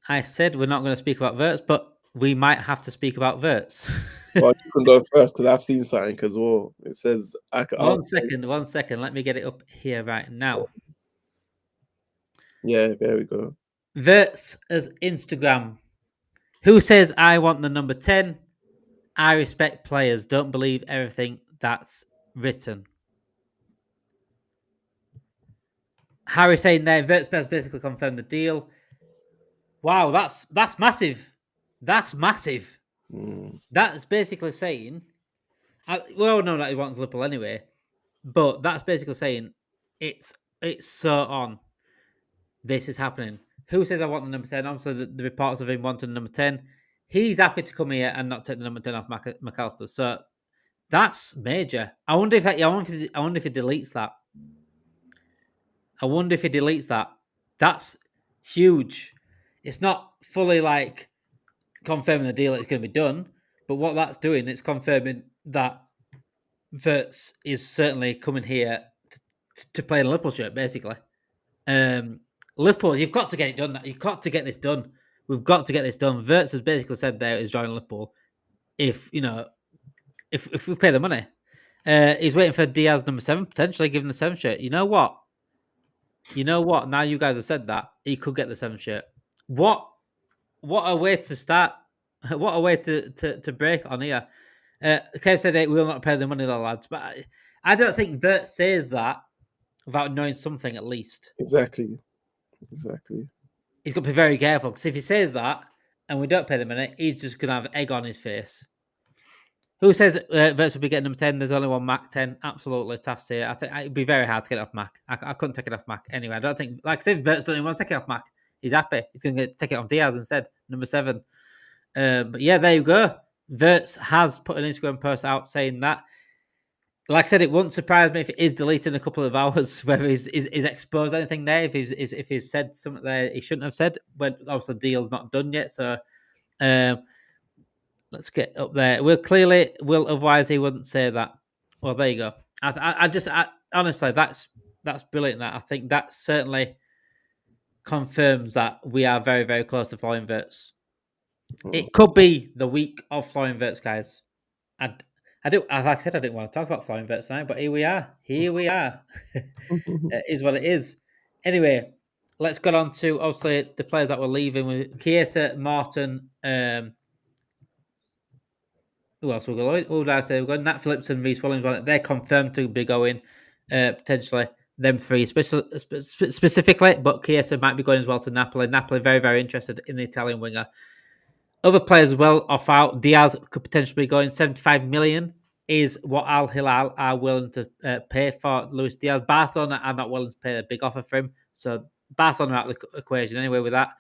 I said we're not going to speak about Wirtz, but we might have to speak about Wirtz. Well, you can go first because I've seen something as well. It says I could. 1 second. 1 second. Let me get it up here right now. Yeah, there we go. Wirtz as Instagram. Who says I want the number 10? I respect players. Don't believe everything that's written. Harry saying there, Wirtz has basically confirmed the deal. Wow, that's massive. That's massive. That's basically saying, we all know that he wants Liverpool anyway, but that's basically saying it's so on. This is happening. Who says I want the number 10? Obviously, the reports of him wanting the number 10. He's happy to come here and not take the number 10 off McAllister. So that's major. I wonder if he deletes that. I wonder if he deletes that. That's huge. It's not fully like confirming the deal that's going to be done, but what that's doing, it's confirming that Wirtz is certainly coming here to play in a Liverpool shirt, basically. Liverpool, you've got to get it done. You've got to get this done. We've got to get this done. Wirtz has basically said there is joining Liverpool if we pay the money. He's waiting for Diaz number 7, potentially giving the 7 shirt. You know what? Now you guys have said that he could get the 7 shirt. What a way to start! What a way to break on here. Kev said we will not pay the money, lads. But I don't think Wirtz says that without knowing something at least. Exactly. He's got to be very careful because if he says that and we don't pay the money, he's just going to have egg on his face. Who says Wirtz will be getting number 10? There's only one Mac 10. Absolutely, tough to say. I think it'd be very hard to get it off Mac. I couldn't take it off Mac anyway. I don't think, like I said, Wirtz don't even want to take it off Mac. He's happy. He's going to take it off Diaz instead, number 7. But yeah, there you go. Wirtz has put an Instagram post out saying that. Like I said, it wouldn't surprise me if it is deleted in a couple of hours, whether he's exposed anything there, if he's said something there he shouldn't have said, when obviously the deal's not done yet. So let's get up there. Otherwise he wouldn't say that. Well, there you go. I honestly, that's brilliant. That I think that certainly confirms that we are very, very close to Florian Wirtz. It could be the week of Florian Wirtz, guys. Like I said, I didn't want to talk about Florian Wirtz tonight, but here we are. It is what it is. Anyway, let's get on to obviously the players that were leaving with Chiesa, Martin. Who else will go? Who did I say? We've got Nat Phillips and Reece Williams. They're confirmed to be going potentially. Them 3 specifically, but Chiesa might be going as well to Napoli. Napoli very, very interested in the Italian winger. Other players as well off out. Diaz could potentially be going. 75 million is what Al Hilal are willing to pay for Luis Diaz. Barcelona are not willing to pay a big offer for him. So Barcelona are out of the equation anyway with that.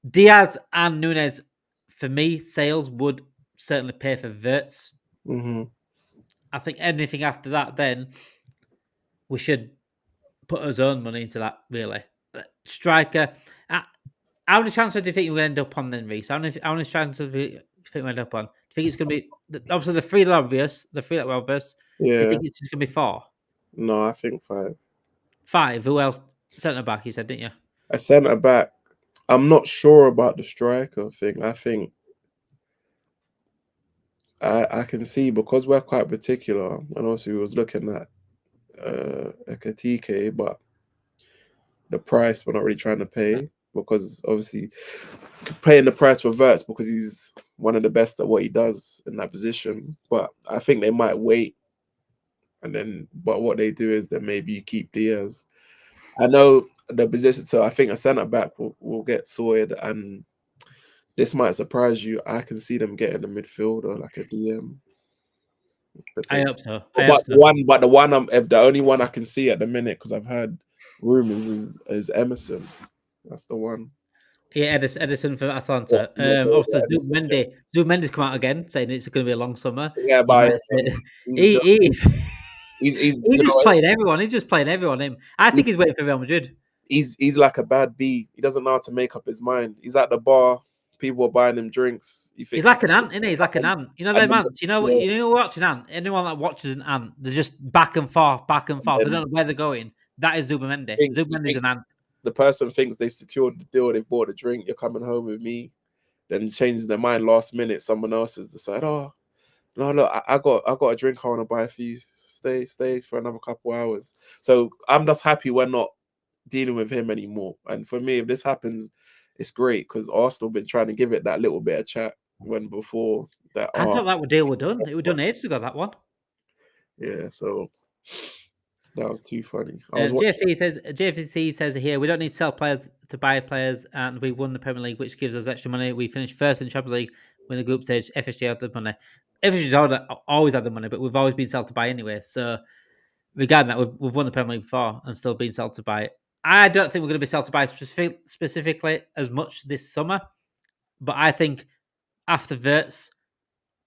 Diaz and Nunez, for me, sales would certainly pay for Wirtz. Mm-hmm. I think anything after that, then we should put our own money into that, really. Striker. How many transfers do you think we'll end up on then, Reece? How many transfers do you think we'll end up on? Do you think it's going to be obviously the 3 that are obvious? The 3 that were obvious. Yeah. Do you think it's just going to be 4? No, I think 5. 5. Who else? Centre back, you said, didn't you? A centre back. I'm not sure about the striker thing. I think I can see, because we're quite particular, and also we was looking at Ekatike, but the price we're not really trying to pay, because obviously paying the price for Wirtz because he's one of the best at what he does in that position. But I think they might wait, but what they do is then maybe you keep Diaz. I know the position, so I think a centre back will get sorted, and this might surprise you. I can see them getting a midfielder, like a DM. I hope so. But the only one I can see at the minute, because I've heard rumors, is Emerson. That's the one. Yeah, Edison for Atlanta. Also, Zubimendi come out again saying it's going to be a long summer. Yeah, You but might say, he's he's you just know, playing everyone. He's just playing everyone. I think he's waiting for Real Madrid. he's like a bad bee. He doesn't know how to make up his mind. He's at the bar. People are buying him drinks. He's like an ant, isn't he? He's like an ant. You know them ants. You know what? Yeah. You know watching ant. Anyone that watches an ant, they're just back and forth, back and forth. They don't know where they're going. That is Zubimendi. Zubimendi's an ant. The person thinks they've secured the deal. They've bought a drink. You're coming home with me. Then he changes their mind last minute. Someone else has decided, oh no, look, I got a drink I want to buy for you. Stay for another couple hours. So I'm just happy we're not dealing with him anymore. And for me, if this happens, it's great because Arsenal been trying to give it that little bit of chat when before that. I thought that deal were done. It was done ages ago, that one. Yeah, so that was too funny. JFC says here, we don't need to sell players to buy players, and we won the Premier League, which gives us extra money. We finished first in the Champions League, win the group stage. FSG had the money. FSG's always had the money, but we've always been sold to buy anyway. So regarding that, we've won the Premier League before and still been sold to buy. I don't think we're going to be sold to buy specifically as much this summer, but I think after Wirtz,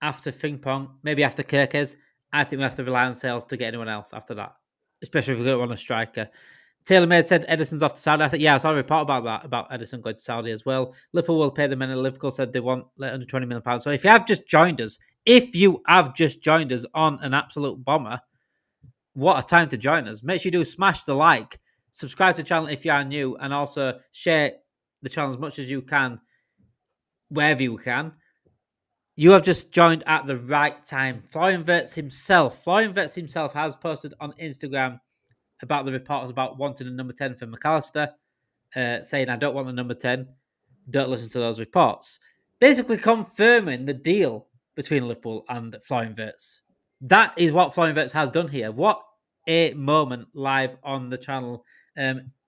after Frimpong, maybe after Kirkerz, I think we have to rely on sales to get anyone else after that, especially if we're going to want a striker. TaylorMade said Edison's off to Saudi. I think, I saw a report about that, about Edison going to Saudi as well. Liverpool will pay the men, and Liverpool said they want under £20 million. So if you have just joined us on an absolute bomber, what a time to join us. Make sure you do smash the like, subscribe to the channel if you are new, and also share the channel as much as you can, wherever you can. You have just joined at the right time. Florian Wirtz himself has posted on Instagram about the reports about wanting a number 10 for McAllister, saying, I don't want the number 10. Don't listen to those reports. Basically confirming the deal between Liverpool and Florian Wirtz. That is what Florian Wirtz has done here. What a moment live on the channel.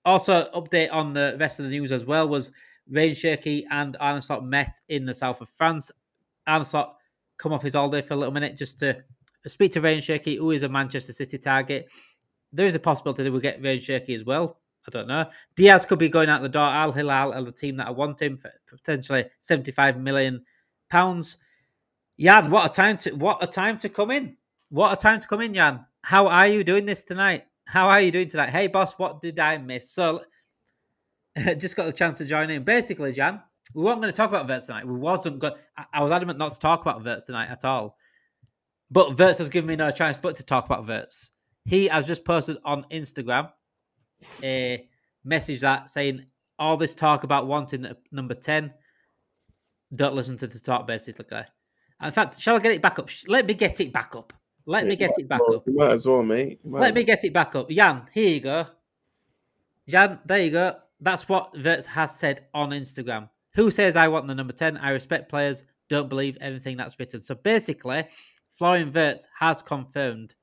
Also, update on the rest of the news as well was Rayan Cherki and Arne Slot met in the south of France. Arne Slot come off his holiday for a little minute just to speak to Rayan Cherki, who is a Manchester City target. There is a possibility that we'll get Rayan Cherki as well. I don't know. Diaz could be going out the door. Al Hilal are the team that I want him for potentially £75 million. Jan, what a time to come in. What a time to come in, Jan. How are you doing this tonight? How are you doing tonight? Hey, boss, what did I miss? So, just got the chance to join in. Basically, Jan, we weren't going to talk about Wirtz tonight. I was adamant not to talk about Wirtz tonight at all. But Wirtz has given me no chance but to talk about Wirtz. He has just posted on Instagram a message that saying all this talk about wanting number 10, don't listen to the talk, basically. In fact, shall I get it back up? Let me get it back up. Let me get it back up. You might as well, mate. Let me get it back up. Jan, here you go. Jan, there you go. That's what Wirtz has said on Instagram. Who says I want the number 10? I respect players. Don't believe everything that's written. So basically, Florian Wirtz has confirmed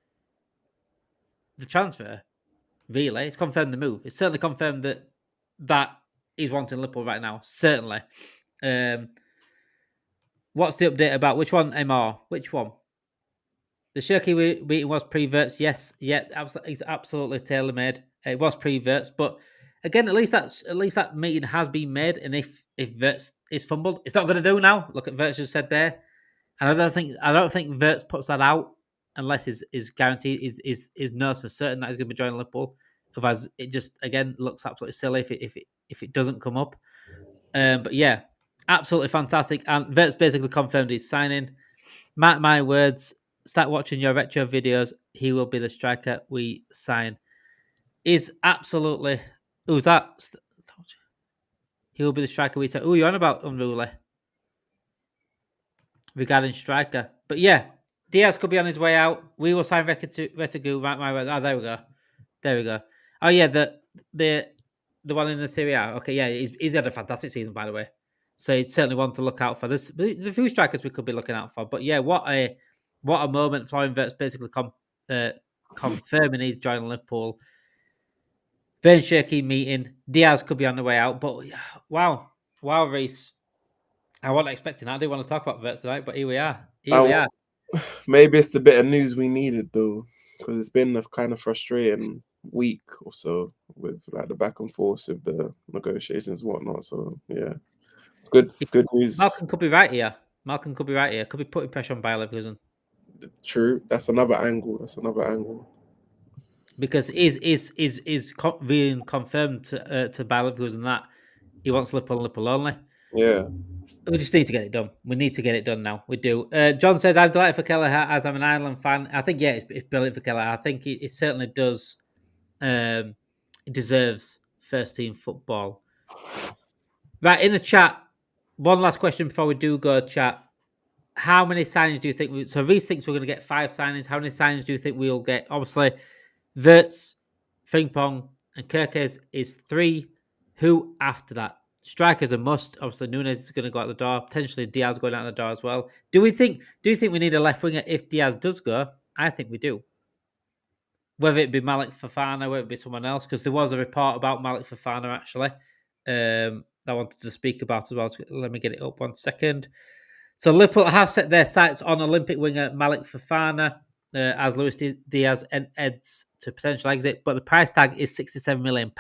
the transfer. Really, it's confirmed the move. It's certainly confirmed that he's wanting Liverpool right now. Certainly. What's the update about? Which one, MR? Which one? The Cherki meeting was pre-Wirtz. Yes, yeah, it's absolutely tailor-made. It was pre-Wirtz, but again, at least that meeting has been made. And if Wirtz is fumbled, it's not going to do now. Look at Wirtz just said there, and I don't think Wirtz puts that out unless is guaranteed is knows for certain that he's going to be joining Liverpool. Otherwise, it just again looks absolutely silly if it doesn't come up. But yeah, absolutely fantastic. And Wirtz basically confirmed he's signing. Mark my words. Start watching your retro videos. He will be the striker we sign. Is absolutely. Who's that? He will be the striker we sign. Who are you on about, Unruly? Regarding striker. But yeah, Diaz could be on his way out. We will sign Retigu. Mark my words. Oh, there we go. Oh yeah, the one in the Serie A. Okay, yeah, he's had a fantastic season, by the way. So he's certainly one to look out for. There's a few strikers we could be looking out for. But yeah, what a moment. Florian Wirtz basically confirming he's joining Liverpool. Rayan Cherki meeting. Diaz could be on the way out. But wow, Reece. I wasn't expecting that. I didn't want to talk about Wirtz tonight, but here we are. Here we are. Maybe it's the bit of news we needed though, because it's been a kind of frustrating week or so with like the back and forth with the negotiations and whatnot. So yeah, it's good news. Malcolm could be right here. Could be putting pressure on Bayer Leverkusen. True. That's another angle. Because being confirmed to Bayer Leverkusen that he wants Liverpool only. Yeah. We just need to get it done. We need to get it done now. We do. John says, I'm delighted for Kelleher as I'm an Ireland fan. I think, yeah, it's brilliant for Kelleher. I think it certainly does. It deserves first team football. Right, in the chat, one last question before we do go, chat. How many signings do you think? So Reece thinks we're going to get 5 signings. How many signings do you think we'll get? Obviously, Wirtz, Frimpong, and Kirkerz is 3. Who after that? Strikers a must. Obviously, Nunes is going to go out the door. Potentially Diaz going out the door as well. Do you think we need a left winger if Diaz does go? I think we do. Whether it be Malik Fofana, whether it be someone else, because there was a report about Malik Fofana actually. I wanted to speak about as well. So let me get it up 1 second. So Liverpool have set their sights on Olympic winger Malik Fofana as Luis Diaz heads to potential exit, but the price tag is £67 million.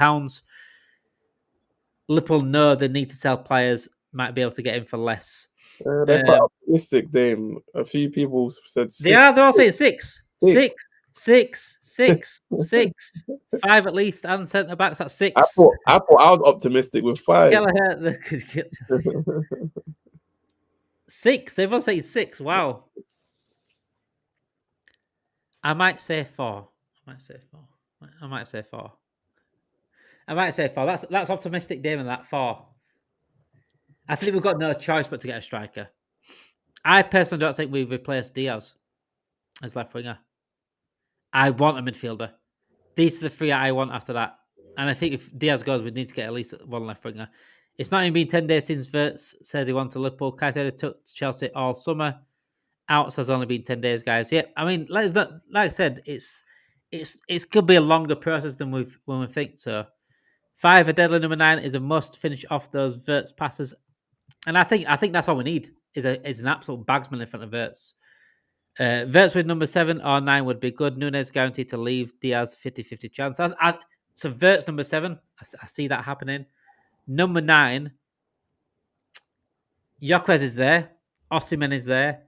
Liverpool know they need to sell players, might be able to get him for less. They're quite optimistic, Dame. A few people said 6. They're all saying 6. 5 at least, and centre backs at 6. I thought I was optimistic with 5. 6. They've all said 6. Wow. I might say 4. That's optimistic, Damon. That 4. I think we've got no choice but to get a striker. I personally don't think we replace Diaz as left winger. I want a midfielder. These are the 3 I want after that. And I think if Diaz goes, we need to get at least 1 left winger. It's not even been 10 days since Wirtz said he wanted to Liverpool. Kai said he took to Chelsea all summer. Outs has only been 10 days, guys. Yeah, I mean, let's not, like I said, it could be a longer process than we think. So 5, a deadly number 9 is a must. Finish off those Wirtz passes. And I think that's all we need is an absolute bagsman in front of Wirtz. Wirtz with number 7 or 9 would be good. Nunes guaranteed to leave. Diaz 50-50 chance. So Wirtz number 7, I see that happening. Number 9, Kirkerz is there. Osimhen is there.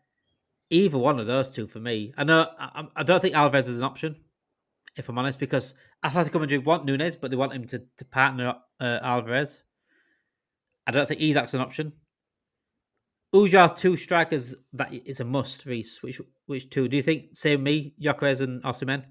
Either one of those 2 for me. I know I don't think Alvarez is an option, if I'm honest, because Atletico Madrid want Nunes, but they want him to partner Alvarez. I don't think Isak's an option. Who's your 2 strikers that is a must, Reese? Which 2? Do you think, same me, Kirkerz and Osimhen?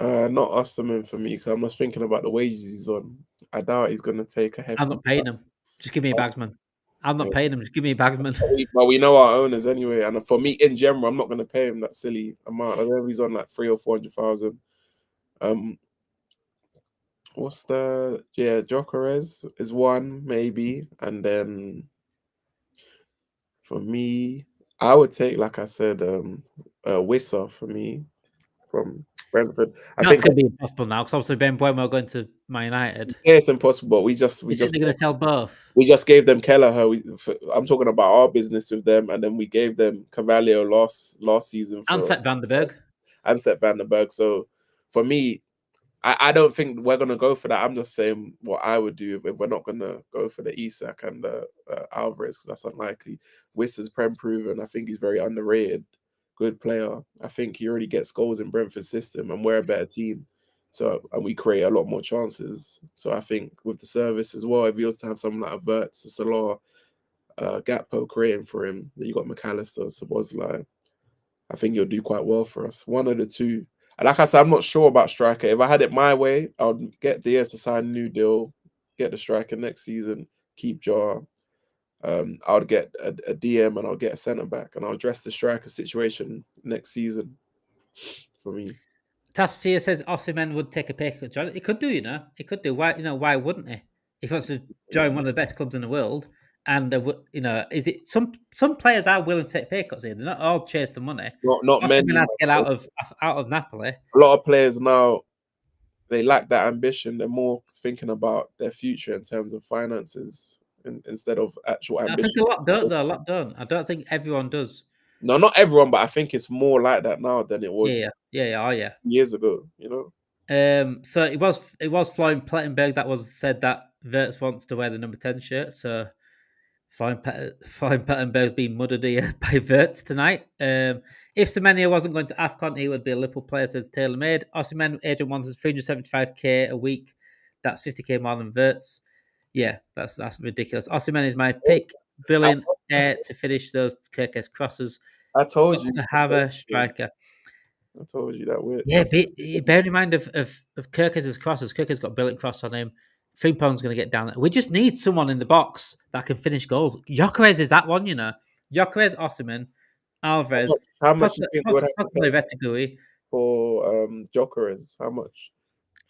Not Osimhen for me, because I'm just thinking about the wages he's on. I doubt he's going to take a hefty... I'm not paying him. Just give me a bagsman. I'm not paying him. Just give me a bagsman. But we know our owners anyway. And for me, in general, I'm not going to pay him that silly amount. I know he's on like 300,000 or 400,000. What's the... Yeah, Kirkerz is 1, maybe. And then for me, I would take, like I said, Wissa for me from Brentford. I That's think going to be impossible now because obviously Ben Bueno going to Man United. Say it's impossible, but we just going to sell both. We just gave them Kelleher. I'm talking about our business with them, and then we gave them Carvalho last season and Sepp van der Berg. So for me, I don't think we're gonna go for that. I'm just saying what I would do if we're not gonna go for the Isak and the Alvarez, because that's unlikely. Wissa's prem proven. I think he's very underrated. Good player. I think he already gets goals in Brentford's system, and we're a better team. So, and we create a lot more chances. So I think with the service as well, if he was to have someone like a Wirtz, a Salah, Gakpo creating for him, then you got McAllister, Szoboszlai. I think he'll do quite well for us. One of the 2. And like I said, I'm not sure about striker. If I had it my way, I would get Diaz to sign a new deal, get the striker next season, keep Jar. I would get a DM and I'll get a centre back, and I'll address the striker situation next season for me. Tasfia says Osimhen would take a pay cut. John, he could do, He could do. Why wouldn't he? If he wants to join one of the best clubs in the world, and is it some players are willing to take pay cuts here? They're not all chase the money. Not many. Osimhen has to get out of Napoli. A lot of players now, they lack that ambition. They're more thinking about their future in terms of finances. instead of actual I think ambition. a lot don't, though. A lot don't. I don't think everyone does. No, not everyone, but I think it's more like that now than it was Oh yeah. years ago. You know. So it was Florian Plettenberg that was said that Wirtz wants to wear the number 10 shirt. So Florian Plettenberg's been muddied here by Wirtz tonight. If Semenya wasn't going to AFCON, he would be a Liverpool player, says Taylor Made. Osimhen, agent wants 375k a week. That's 50k more than Wirtz. Yeah, that's ridiculous. Osimhen is my pick. Brilliant to finish those Kirkerz crosses. I told Got you. to have a striker. I told you that weird. Yeah, bear in mind of Kirkez's crosses. Kirkerz got a brilliant cross on him. Frimpong's going to get down there. We just need someone in the box that can finish goals. Gyökeres is that one, you know. Gyökeres, Osimhen, Alvarez, How much do you think we would have to possibly pay Retigui. for Gyökeres? How much?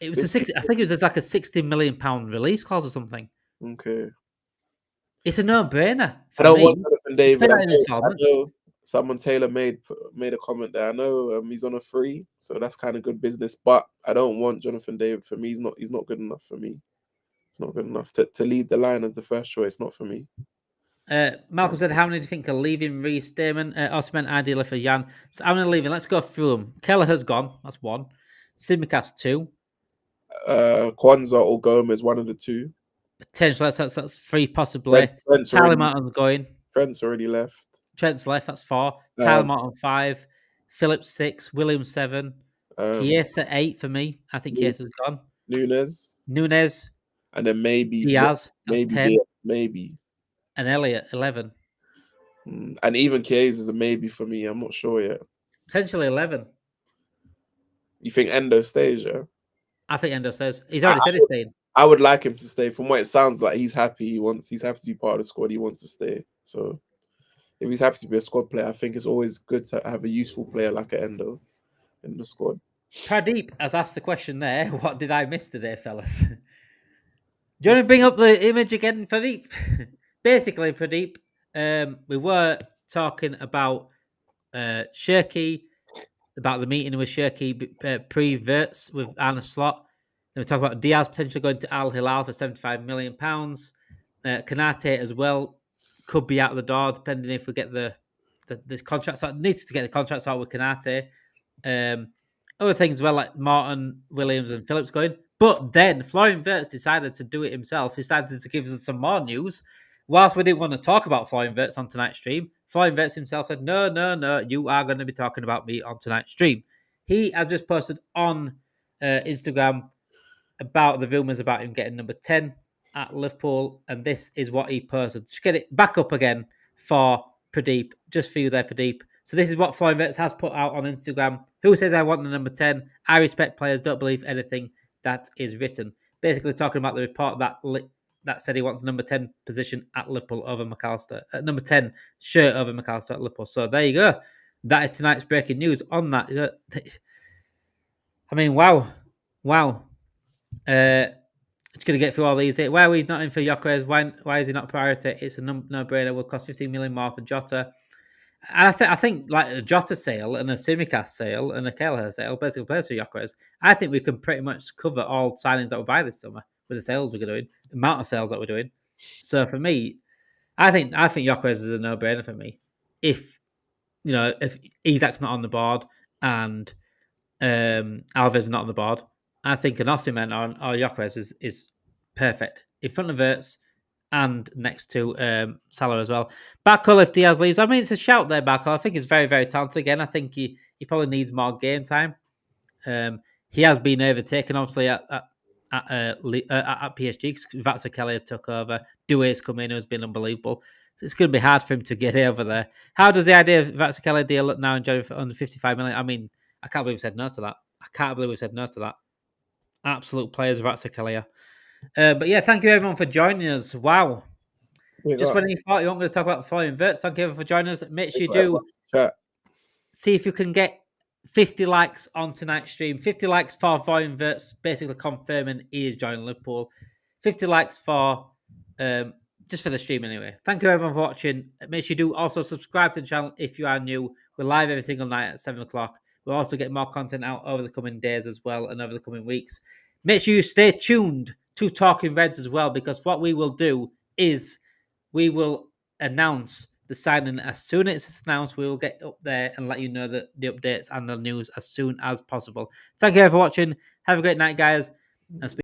It was I think it was like a £60 million release clause or something. Okay. It's a no-brainer for I don't me. want Jonathan David. I know someone Taylor made a comment there. I know he's on a free, so that's kind of good business. But I don't want Jonathan David. For me, he's not good enough for me. It's not good enough to lead the line as the first choice. Not for me. Malcolm said, how many do you think are leaving Reece Damon? Osimhen ideally for Jan. So how many are leaving? Let's go through them. Kelleher's gone. That's one. Simicast 2. Kwanzaa or Gomez, one of the two. Potentially, that's 3 possibly. Tyler Martin's going. Trent's already left. Trent's left, that's 4. Tyler Martin 5. Phillips 6. Williams 7. Chiesa 8 for me. I think Chiesa's gone. Nunez. And then maybe Diaz. That's 10. Diaz, maybe. And Elliott 11. And even Chiesa is a maybe for me. I'm not sure yet. Potentially 11. You think Endo stays, yeah? I think Endo stays. He's already said he's staying. I would like him to stay. From what it sounds like, he's happy. He's happy to be part of the squad. He wants to stay. So if he's happy to be a squad player, I think it's always good to have a useful player like an Endo in the squad. Pradeep has asked the question there. What did I miss today, fellas? Do you want to bring up the image again, Pradeep? Basically, Pradeep, we were talking about Cherki, about the meeting with Cherki pre-Wirtz with Arne Slot. Then we talk about Diaz potentially going to Al Hilal for £75 million. Canate as well could be out the door, depending if we get the contracts out. Needs to get the contracts out with Canate. Other things as well, like Martin, Williams, and Phillips going. But then Florian Wirtz decided to do it himself. He started to give us some more news. Whilst we didn't want to talk about Florian Wirtz on tonight's stream, Florian Wirtz himself said, no, you are going to be talking about me on tonight's stream. He has just posted on Instagram about the rumours about him getting number 10 at Liverpool, and this is what he posted. Just get it back up again for Pradeep, just for you there, Pradeep. So this is what Florian Wirtz has put out on Instagram. Who says I want the number 10? I respect players, don't believe anything that is written. Basically talking about the report that said he wants number 10 position at Liverpool over McAllister. Number 10 shirt over McAllister at Liverpool. So there you go. That is tonight's breaking news on that. I mean, wow. It's going to get through all these. Why are we not in for Gyökeres? Why is he not a priority? It's a no-brainer. Will cost 15 million more for Jota. I think like a Jota sale and a Simicast sale and a Kelleher sale basically plays for Gyökeres. I think we can pretty much cover all signings that we'll buy this summer with the sales we're doing, the amount of sales that we're doing. So for me, I think Gyökeres is a no-brainer for me. If Isak's not on the board and Alves is not on the board, I think an Osimhen or Gyökeres is perfect in front of Wirtz and next to Salah as well. Barcola, if Diaz leaves, I mean, it's a shout there, Barcola. I think he's very, very talented again. I think he probably needs more game time. He has been overtaken, obviously, at PSG because Vatsa took over. Doué's come in, who's been unbelievable. So it's going to be hard for him to get over there. How does the idea of Vatsa deal look now in January for under 55 million? I mean, I can't believe we said no to that. Absolute players, Vatsa. But yeah, thank you everyone for joining us. Wow. Just when you thought you weren't going to talk about Florian Wirtz, thank you everyone for joining us. Make sure you do see if you can get 50 likes on tonight's stream. 50 likes for Florian Wirtz, basically confirming he is joining Liverpool. 50 likes for just for the stream anyway. Thank you everyone for watching. Make sure you do also subscribe to the channel if you are new. We're live every single night at 7 o'clock. We'll also get more content out over the coming days as well and over the coming weeks. Make sure you stay tuned to Talking Reds as well, because what we will do is we will announce the signing as soon as it's announced. We will get up there and let you know the updates and the news as soon as possible. Thank you for watching. Have a great night, guys. And speak